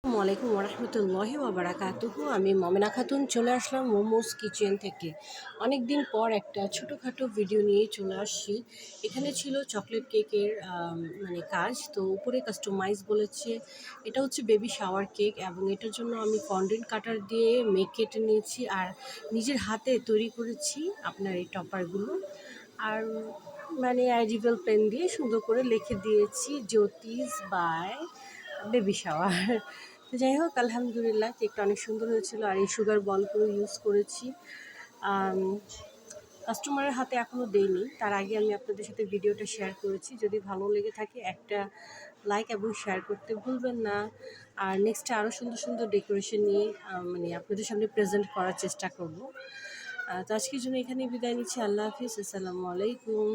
আসসালামু আলাইকুম ওরহমতুল্লাহি ওয়াবারাকাতুহু। আমি মমিনা খাতুন চলে আসলাম মোমোস কিচেন থেকে। অনেক দিন পর একটা ছোটোখাটো ভিডিও নিয়ে চলে আসছি। এখানে ছিল চকলেট কেকের কাজ, তো উপরে কাস্টমাইজ বলেছে। এটা হচ্ছে বেবি শাওয়ার কেক এবং এটার জন্য আমি ফন্ডেন্ট কাটার দিয়ে মেক কেটে নিয়েছি আর নিজের হাতে তৈরি করেছি আপনার এই টপারগুলো। আর অ্যাডিবল পেন দিয়ে সুন্দর করে লিখে দিয়েছি জ্যোতিষ বাই বেবি শাওয়ার। তো যাই হোক, আলহামদুলিল্লাহ কেকটা অনেক সুন্দর হয়েছিল। আর এই সুগার বলগুলো ইউজ করেছি। কাস্টমারের হাতে এখনও দেইনি, তার আগে আমি আপনাদের সাথে ভিডিওটা শেয়ার করেছি। যদি ভালো লেগে থাকে একটা লাইক এবং শেয়ার করতে ভুলবেন না। আর নেক্সটে আরও সুন্দর সুন্দর ডেকোরেশন নিয়ে আপনাদের সামনে প্রেজেন্ট করার চেষ্টা করব। তো আজকের জন্য এখানেই বিদায় নিচ্ছি। আল্লাহ হাফিজ, আসসালামু আলাইকুম।